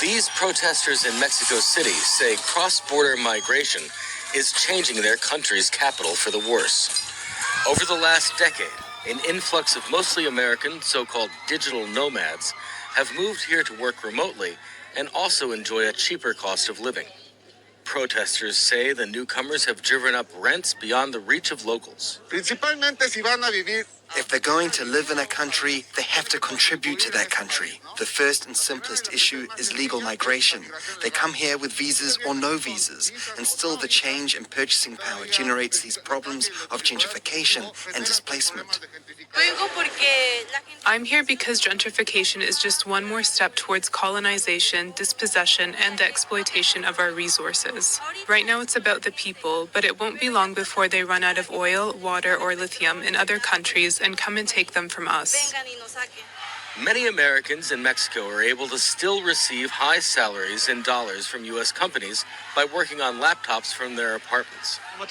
These protesters in Mexico City say cross-border migration is changing their country's capital for the worse. Over the last decade, an influx of mostly American so-called digital nomads have moved here to work remotely and also enjoy a cheaper cost of living. Protesters say the newcomers have driven up rents beyond the reach of locals. If they're going to live in a country, they have to contribute to that country. The first and simplest issue is legal migration. They come here with visas or no visas, and still the change in purchasing power generates these problems of gentrification and displacement. I'm here because gentrification is just one more step towards colonization, dispossession, and the exploitation of our resources. Right now it's about the people, but it won't be long before they run out of oil, water, or lithium in other countries and come and take them from us. Many Americans in Mexico are able to still receive high salaries in dollars from U.S. companies by working on laptops from their apartments. The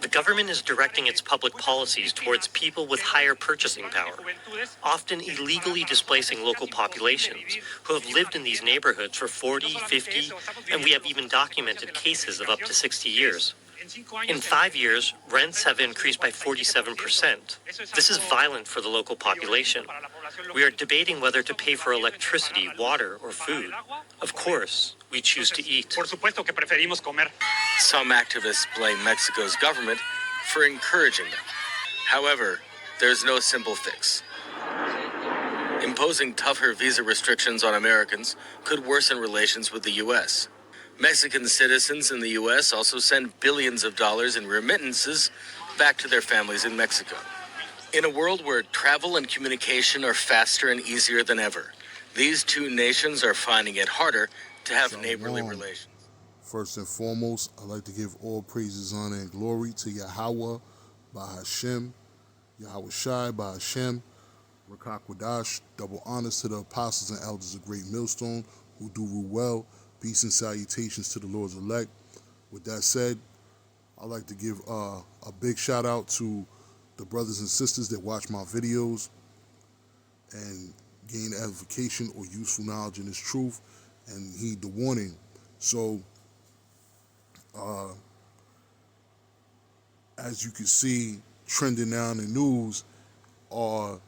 government is directing its public policies towards people with higher purchasing power, often illegally displacing local populations who have lived in these neighborhoods for 40, 50, and we have even documented cases of up to 60 years. In 5 years, rents have increased by 47%. This is violent for the local population. We are debating whether to pay for electricity, water, or food. Of course, we choose to eat. Some activists blame Mexico's government for encouraging them. However, there's no simple fix. Imposing tougher visa restrictions on Americans could worsen relations with the U.S. Mexican citizens in the U.S. also send billions of dollars in remittances back to their families in Mexico. In a world where travel and communication are faster and easier than ever, these two nations are finding it harder to have neighborly relations. First and foremost, I'd like to give all praises, honor, and glory to Yahweh, by Hashem, Yahweh Shai, by Hashem, Rakak Wadash, double honors to the apostles and elders of Great Millstone who do rule well. Peace and salutations to the Lord's elect. With that said, I'd like to give a big shout out to the brothers and sisters that watch my videos and gain edification or useful knowledge in this truth and heed the warning. So, as you can see, trending now in the news are,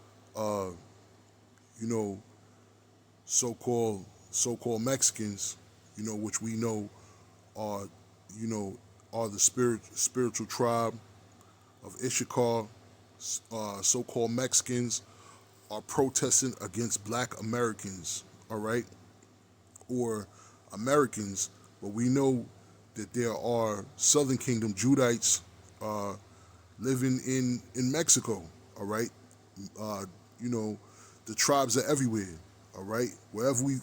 so-called Mexicans, which we know are the spiritual tribe of Issachar. So-called Mexicans are protesting against Black Americans, all right, or Americans, but we know that there are Southern Kingdom Judites living in Mexico, all right. The tribes are everywhere. All right, wherever we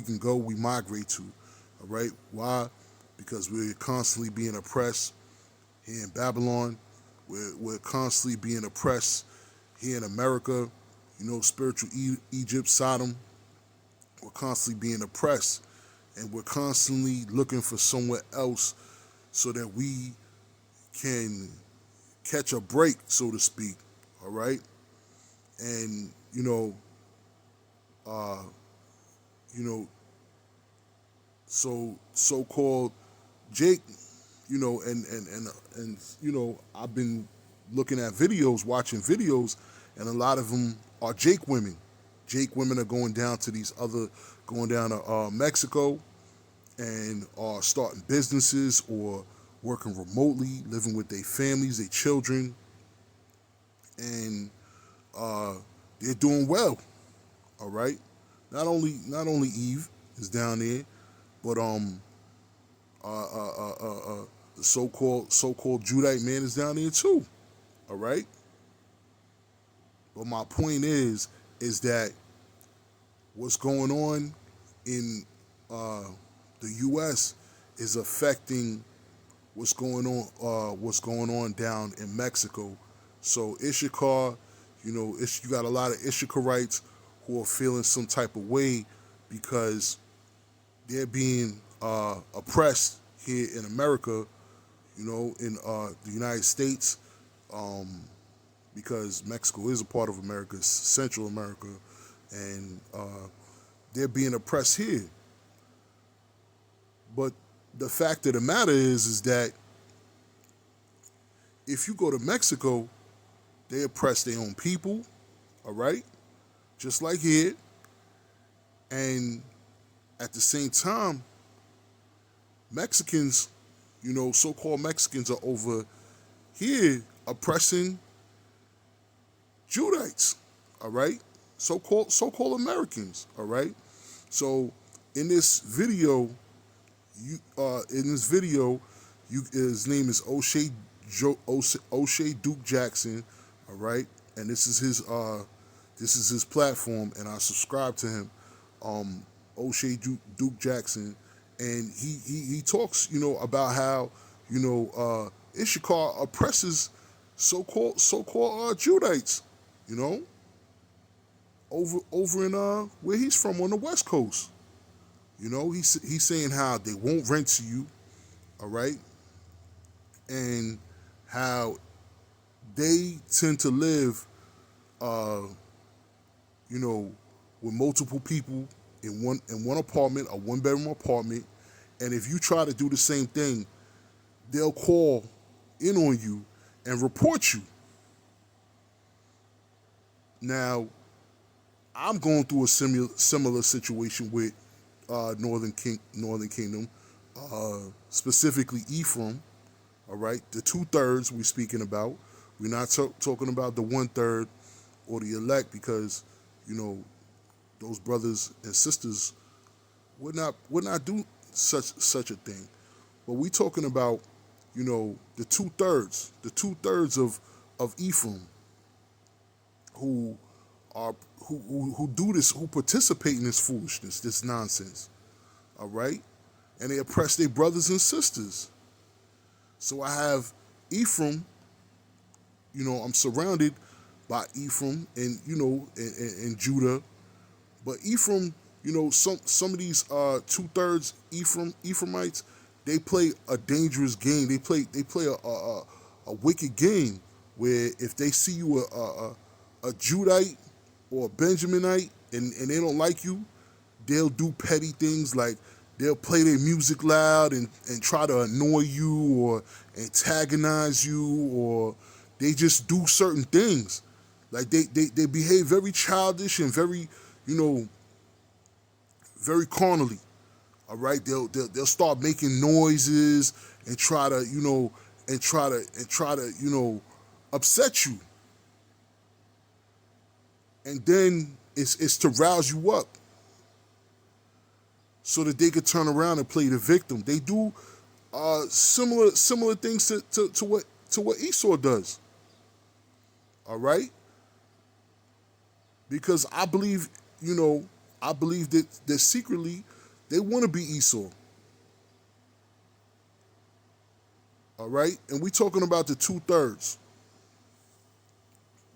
can go, we migrate to. All right, why? Because we're constantly being oppressed here in Babylon. We're constantly being oppressed here in America. Spiritual Egypt, Sodom. We're constantly being oppressed, and we're constantly looking for somewhere else so that we can catch a break, so to speak. All right, and so-called Jake, and I've been looking at videos, watching videos, and a lot of them are Jake women. Jake women are going down to Mexico and are starting businesses or working remotely, living with their families, their children, and they're doing well. All right. Not only Eve is down there, but the so-called Judite man is down there too. All right. But my point is that what's going on in the U.S. is affecting what's going on down in Mexico. So Issachar, you got a lot of Issacharites who are feeling some type of way because they're being oppressed here in America, in the United States, because Mexico is a part of America, Central America, and they're being oppressed here. But the fact of the matter is that if you go to Mexico, they oppress their own people, all right? Just like here. And at the same time, Mexicans, so-called Mexicans are over here oppressing Judites, all right? So-called Americans, all right? So in this video, his name is O'Shea Duke Jackson, all right? And this is his platform, and I subscribe to him, O'Shea Duke Jackson, and he talks, about how, Ishikar oppresses so-called Judites, over in where he's from on the West Coast. He's saying how they won't rent to you, all right, and how they tend to live, with multiple people in one apartment, a one-bedroom apartment, and if you try to do the same thing, they'll call in on you and report you. Now, I'm going through a similar situation with Northern Kingdom, specifically Ephraim. All right, the 2/3 we're speaking about. We're not talking about the 1/3 or the elect, because those brothers and sisters would not do such a thing. But we're talking about the 2/3 of Ephraim who do this, who participate in this foolishness, this nonsense, all right? And they oppress their brothers and sisters. So I have Ephraim, I'm surrounded by Ephraim and, and Judah. But Ephraim, some of these 2/3 Ephraimites, they play a dangerous game. They play a wicked game where if they see you a Judite or a Benjaminite and they don't like you, they'll do petty things like they'll play their music loud and try to annoy you or antagonize you, or they just do certain things. Like they behave very childish and very, very carnally. All right, they'll start making noises and try to, upset you. And then it's to rouse you up so that they could turn around and play the victim. They do similar things to what Esau does. All right? Because I believe that secretly they want to be Esau. All right? And we're talking about the 2/3.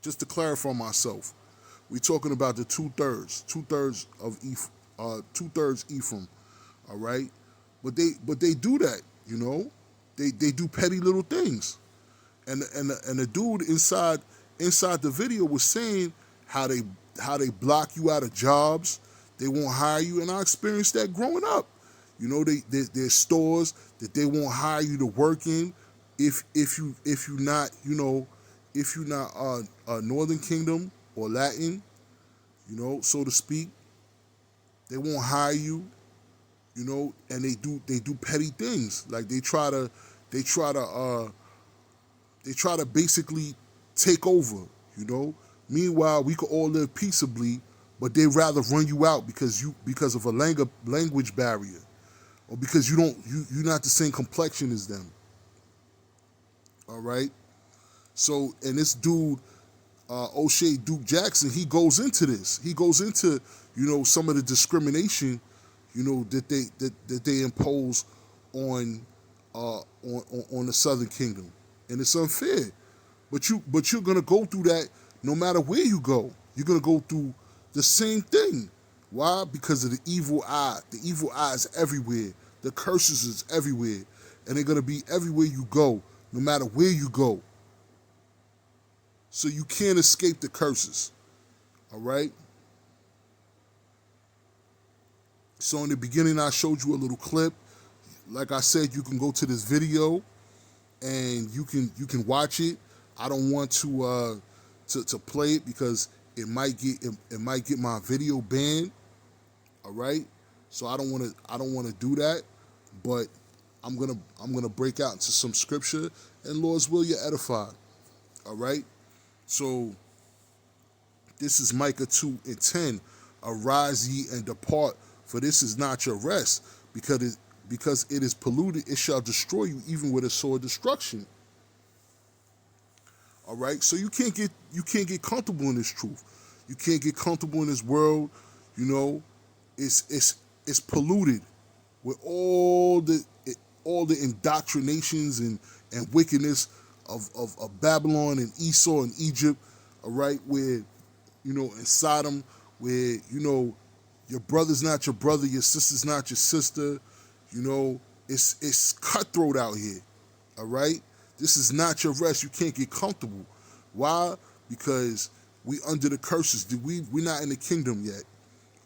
Just to clarify myself, we're talking about the 2/3 of 2/3 Ephraim. All right? But they do that, They do petty little things. And the dude inside the video was saying how they block you out of jobs. They won't hire you, and I experienced that growing up. There's stores that they won't hire you to work in if you're not Northern Kingdom or Latin, so to speak. They won't hire you, and they do petty things. Like they try to basically take over, Meanwhile, we could all live peaceably, but they rather run you out because of a language barrier, or because you're not the same complexion as them. All right. So, and this dude, O'Shea Duke Jackson, he goes into this. He goes into some of the discrimination, that they impose on the Southern Kingdom, and it's unfair. But you're gonna go through that no matter where you go. You're gonna go through the same thing. Why? Because of the evil eye. The evil eye is everywhere. The curses is everywhere, and they're gonna be everywhere you go, no matter where you go. So you can't escape the curses. All right. So in the beginning, I showed you a little clip. Like I said, you can go to this video and you can watch it. I don't want to play it because it might get my video banned. All right, so I don't want to do that. But I'm gonna break out into some scripture, and Lord's will, you're edified. All right, so this is Micah 2:10. Arise ye and depart, for this is not your rest, because it is polluted, it shall destroy you, even with a sword destruction. All right, so you can't get comfortable in this truth. You can't get comfortable in this world. You know, it's polluted with all the indoctrinations and wickedness of Babylon and Esau and Egypt. All right, where in Sodom, where your brother's not your brother, your sister's not your sister. It's cutthroat out here. All right, this is not your rest. You can't get comfortable. Why? Because we under the curses. We're not in the kingdom yet.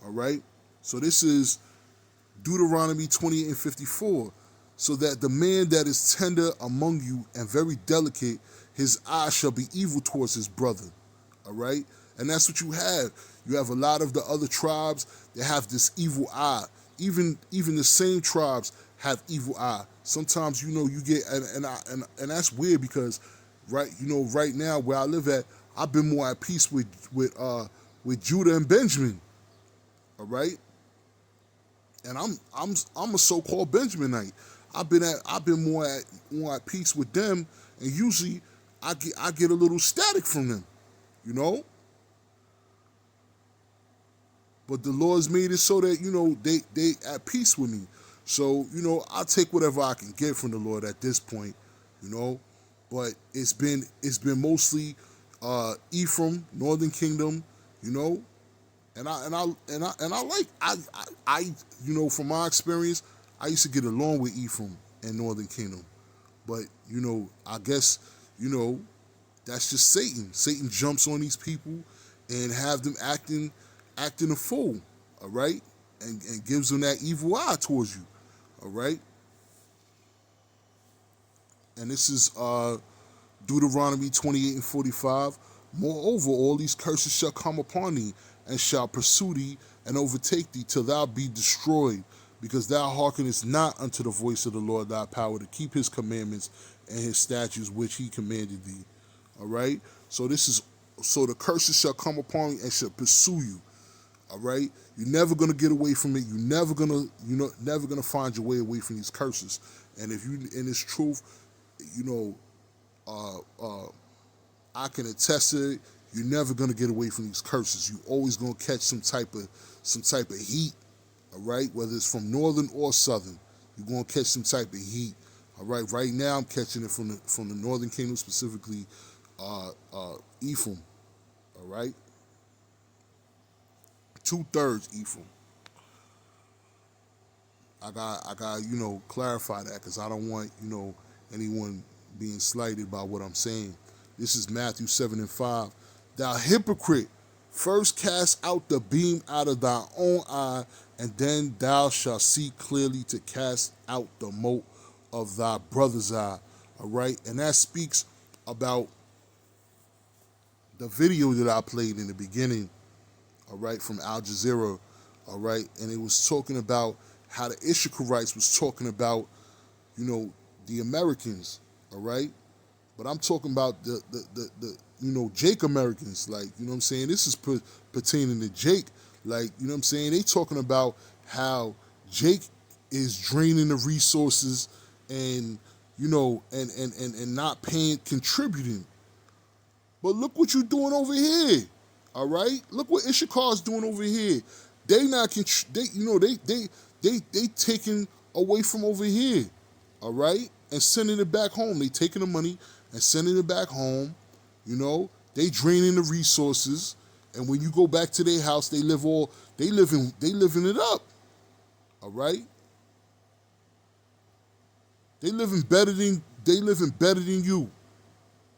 All right, so this is Deuteronomy 28:54. So that the man that is tender among you and very delicate, his eye shall be evil towards his brother. All right, and that's what you have. You have a lot of the other tribes that have this evil eye. Even the same tribes have evil eye. Sometimes you get and that's weird because right now where I live at, I've been more at peace with Judah and Benjamin. All right, and I'm a so-called Benjaminite. I've been more at peace with them, and usually I get a little static from them, But the Lord's made it so that they at peace with me. So I'll take whatever I can get from the Lord at this point, But it's been mostly Ephraim, Northern Kingdom, And I like from my experience, I used to get along with Ephraim and Northern Kingdom, but I guess that's just Satan. Satan jumps on these people and have them acting a fool, all right, and gives them that evil eye towards you, all right. And this is Deuteronomy 28:45. Moreover, all these curses shall come upon thee, and shall pursue thee, and overtake thee, till thou be destroyed, because thou hearkenest not unto the voice of the Lord thy power, to keep his commandments and his statutes which he commanded thee. All right? So the curses shall come upon you and shall pursue you. All right? You're never gonna get away from it. You're never gonna find your way away from these curses. And if you in this truth, I can attest to it. You're never gonna get away from these curses. You're always gonna catch some type of heat, all right? Whether it's from northern or southern, you're gonna catch some type of heat, all right? Right now, I'm catching it from the Northern Kingdom, specifically Ephraim, all right? 2/3 Ephraim. I got clarify that because I don't want anyone being slighted by what I'm saying. This is Matthew 7:5. Thou hypocrite, first cast out the beam out of thy own eye, and then thou shalt see clearly to cast out the mote of thy brother's eye. All right, and that speaks about the video that I played in the beginning. All right, from Al Jazeera. All right, and it was talking about how the Issacharites was talking about, the Americans. All right, but I'm talking about the Jake Americans, like, what I'm saying? This is pertaining to Jake, like, what I'm saying? They talking about how Jake is draining the resources and, and not contributing. But look what you're doing over here, all right? Look what Issachar's doing over here. They not, they taking away from over here, all right? And sending it back home. They taking the money and sending it back home. They draining the resources, and when you go back to their house, they living it up. All right? They living better than you.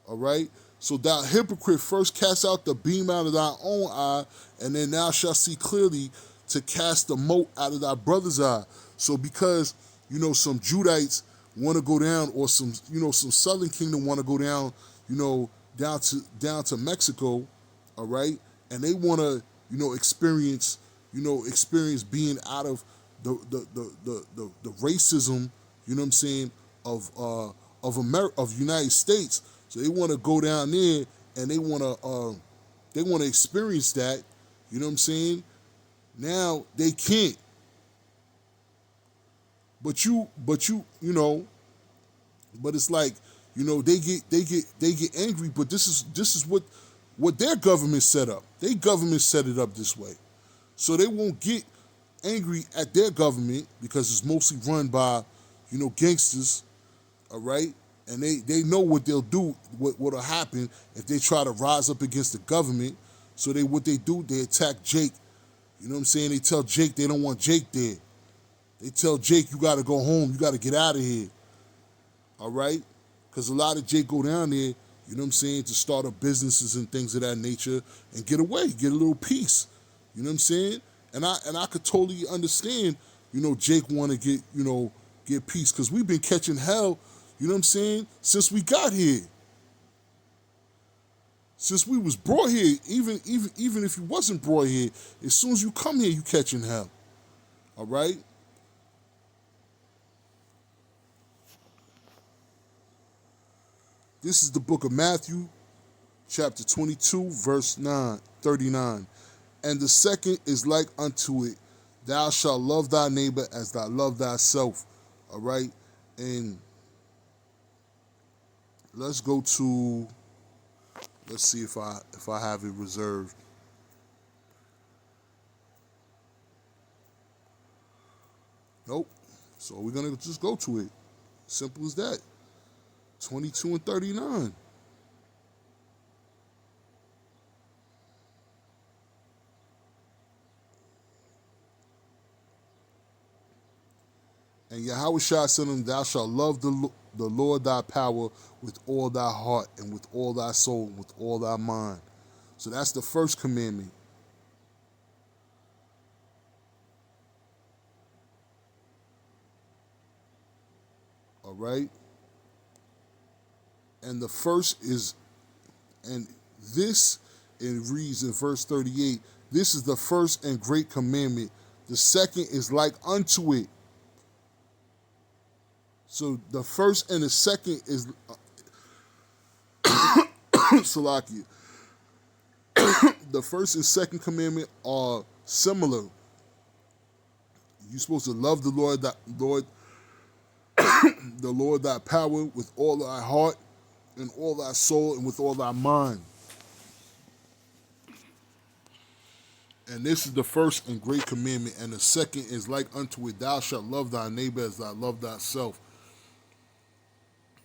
All right? So thou hypocrite, first cast out the beam out of thy own eye, and then thou shalt see clearly to cast the mote out of thy brother's eye. So because, some Judites want to go down, or some Southern Kingdom want to go down, down to Mexico, all right, and they want to, experience being out of the racism, of United States. So they want to go down there and they want to experience that, Now they can't. But it's like, they get angry, but this is what their government set up. Their government set it up this way. So they won't get angry at their government because it's mostly run by, gangsters, all right? And they know what they'll do, what'll happen if they try to rise up against the government. So what they do, they attack Jake. They tell Jake they don't want Jake there. They tell Jake, you got to go home. You got to get out of here. All right? Because a lot of Jake go down there, to start up businesses and things of that nature and get away, get a little peace. You know what I'm saying? And I could totally understand, Jake want to get peace, because we've been catching hell, since we got here. Since we was brought here, even if you wasn't brought here, as soon as you come here, you catching hell. All right? This is the book of Matthew, chapter 22, verse 39. And the second is like unto it, thou shalt love thy neighbor as thou love thyself. All right? And let's see if I have it reserved. Nope. So we're going to just go to it. Simple as that. 22 and 39. And Yahweh shall said unto them, thou shalt love the Lord thy power with all thy heart and with all thy soul and with all thy mind. So that's the first commandment. All right? And the first is, and this, it reads in verse 38, this is the first and great commandment. The second is like unto it. So the first and the second is, Salakia. The first and second commandment are similar. You're supposed to love the Lord, the Lord thy power with all thy heart and all thy soul and with all thy mind. And this is the first and great commandment. And the second is like unto it, thou shalt love thy neighbor as thou love thyself.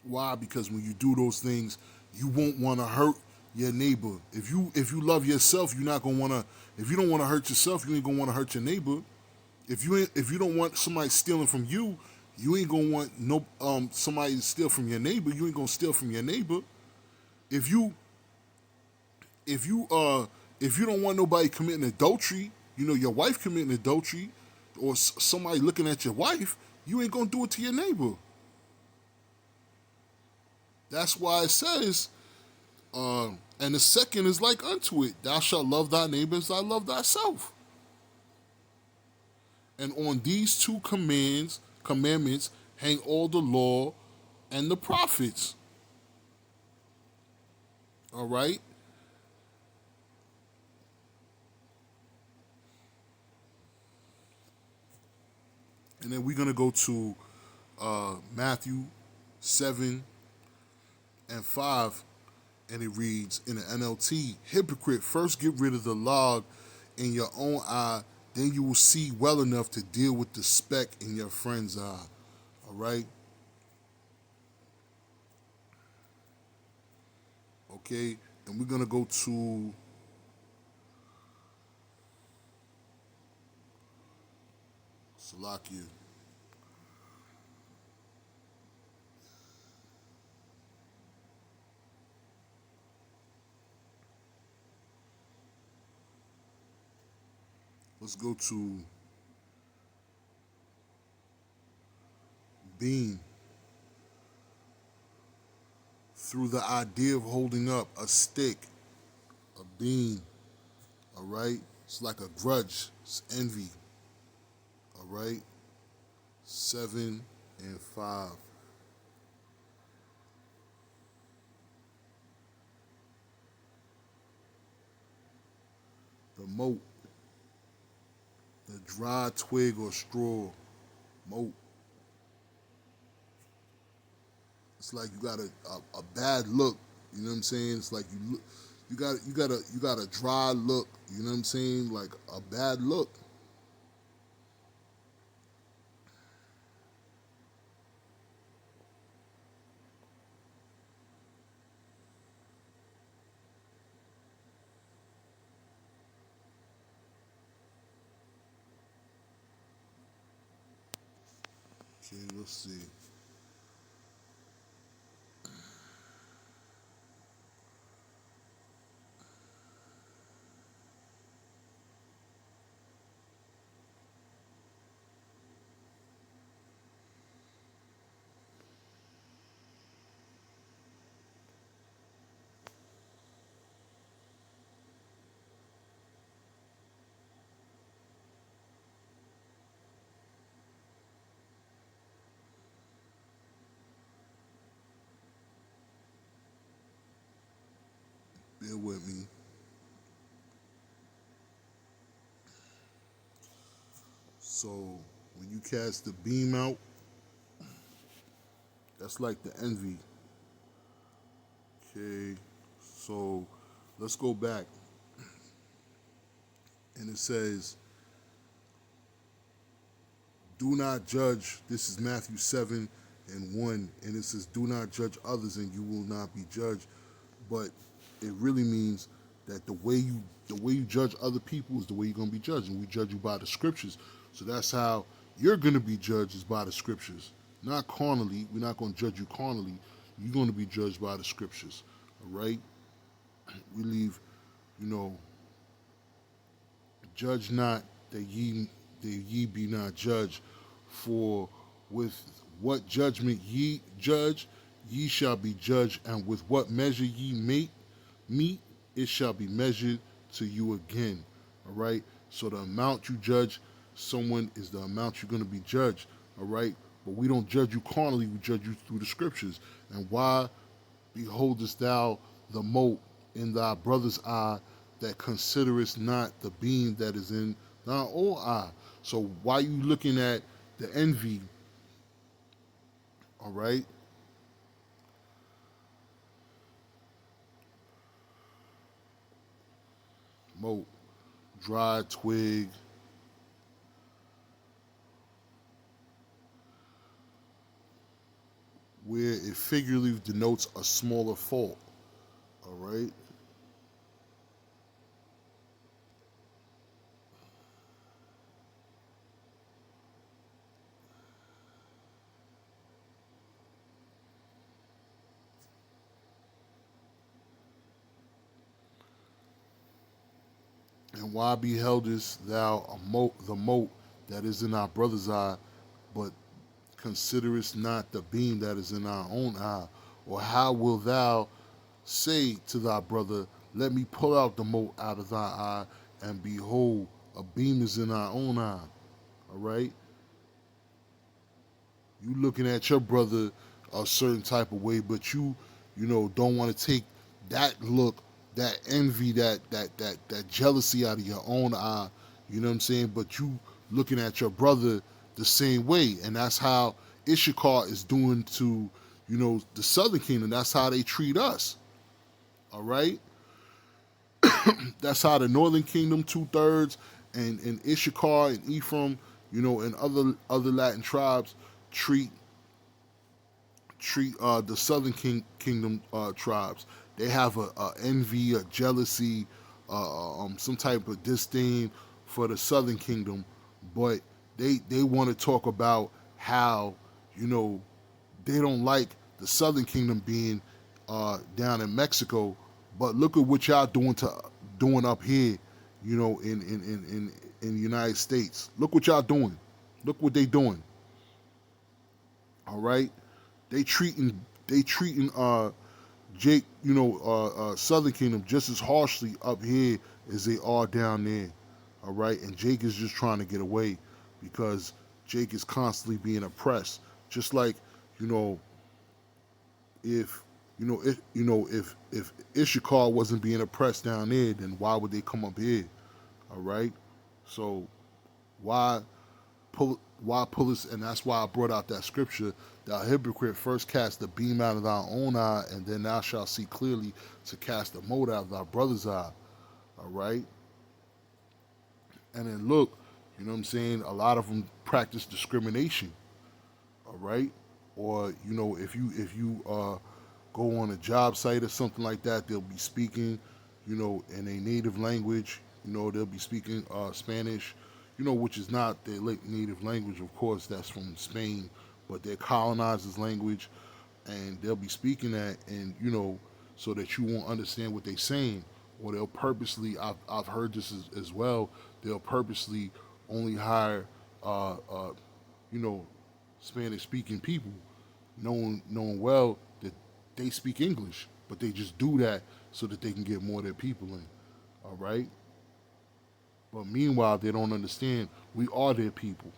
Why? Because when you do those things, you won't want to hurt your neighbor. If you love yourself, you're not gonna want to. If you don't want to hurt yourself, you ain't gonna want to hurt your neighbor. If you don't want somebody stealing from you, you ain't gonna want somebody to steal from your neighbor. You ain't gonna steal from your neighbor. If you don't want nobody committing adultery, your wife committing adultery, or somebody looking at your wife, you ain't gonna do it to your neighbor. That's why it says, and the second is like unto it, thou shalt love thy neighbor as thou love thyself. And on these two commandments hang all the law and the prophets. All right? And then we're going to go to Matthew 7 and 5, and it reads in the NLT, hypocrite, first get rid of the log in your own eye, then you will see well enough to deal with the speck in your friend's eye. All right? Okay, and we're going to go to Salakia. Let's go to being through the idea of holding up a stick, a beam, all right? It's like a grudge, it's envy, all right? 7 and 5. The moat, the dry twig or straw, moat. It's like you got a bad look, you know what I'm saying? It's like you got a dry look, you know what I'm saying? Like a bad look. Okay, let's see. Bear with me. So when you cast the beam out, that's like the envy. Okay, so let's go back. And it says, do not judge. This is Matthew 7 and 1. And it says, do not judge others and you will not be judged. But it really means that the way you judge other people is the way you're gonna be judged. And we judge you by the scriptures. So that's how you're gonna be judged, is by the scriptures. Not carnally. We're not gonna judge you carnally. You're gonna be judged by the scriptures. All right? We leave, you know, judge not that ye be not judged, for with what judgment ye judge, ye shall be judged, and with what measure ye meet, it shall be measured to you again. All right. So the amount you judge someone is the amount you're going to be judged. All right. But we don't judge you carnally; we judge you through the scriptures. And why beholdest thou the mote in thy brother's eye, that considerest not the beam that is in thy own eye? So why you looking at the envy? All right. Mote, dry twig, where it figuratively denotes a smaller fault. All right. And why beheldest thou the mote that is in our brother's eye, but considerest not the beam that is in our own eye? Or how wilt thou say to thy brother, let me pull out the mote out of thy eye, and behold, a beam is in thy own eye? All right? You looking at your brother a certain type of way, but you know, don't want to take that look, that envy, that jealousy out of your own eye. You know what I'm saying? But you looking at your brother the same way, and that's how Issachar is doing to, you know, the Southern Kingdom. That's how they treat us. All right. That's how the Northern Kingdom, 2/3, and Issachar and Ephraim, you know, and other Latin tribes treat the Southern Kingdom tribes. They have a envy, a jealousy, some type of disdain for the Southern Kingdom, but they want to talk about how, you know, they don't like the Southern Kingdom being down in Mexico. But look at what y'all doing up here, you know, in the United States. Look what y'all doing. Look what they doing. All right, they treating Jake, Southern Kingdom just as harshly up here as they are down there. All right, and Jake is just trying to get away because Jake is constantly being oppressed. Just like, you know, if if Ishikar wasn't being oppressed down there, then why would they come up here? All right, so why pull us? And that's why I brought out that scripture: "Thou hypocrite, first cast the beam out of thy own eye, and then thou shalt see clearly to cast the mote out of thy brother's eye." All right, and then look, you know what I'm saying? A lot of them practice discrimination. All right, or if you go on a job site or something like that, they'll be speaking, in a native language. They'll be speaking Spanish, which is not their native language, of course. That's from Spain, but their colonizers' language, and they'll be speaking that, and so that you won't understand what they're saying, or they'll purposely. I've heard this as well. They'll purposely only hire, you know, Spanish-speaking people, knowing well that they speak English, but they just do that so that they can get more of their people in. All right. But meanwhile, they don't understand we are their people.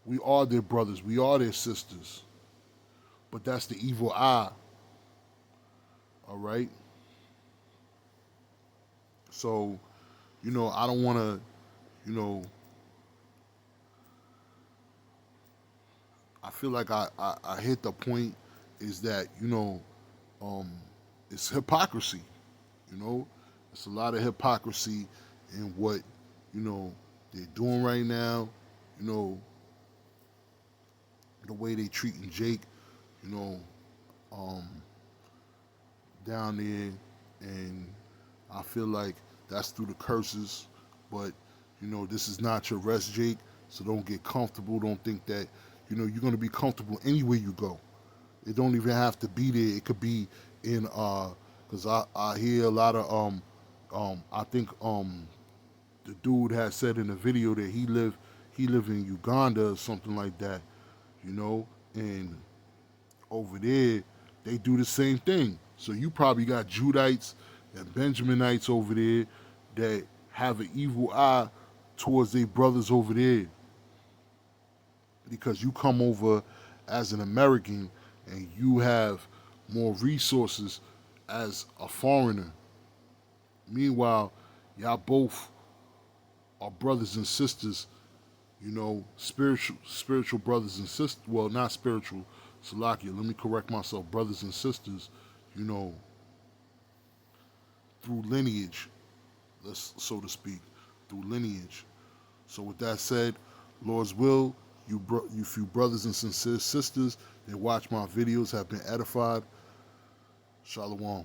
We are their brothers. We are their sisters. But that's the evil eye. All right. So, I don't want to, I feel like I hit the point is that, um, it's hypocrisy. You know, it's a lot of hypocrisy in what, they're doing right now. You know, the way they treating Jake, you know, um, down there, and I feel like that's through the curses. But this is not your rest, Jake. So don't get comfortable. Don't think that you're gonna be comfortable anywhere you go. It don't even have to be there. It could be in because I hear a lot of I think the dude had said in the video that he live in Uganda or something like that, and over there they do the same thing. So you probably got Judites and Benjaminites over there that have an evil eye towards their brothers over there because you come over as an American and you have more resources as a foreigner. Meanwhile, y'all both are brothers and sisters, spiritual brothers and sisters. Well, not spiritual, Salakia. Let me correct myself. Brothers and sisters, you know, through lineage, so to speak, through lineage. So with that said, Lord's will, you few brothers and sincere sisters that watch my videos have been edified. Shalom.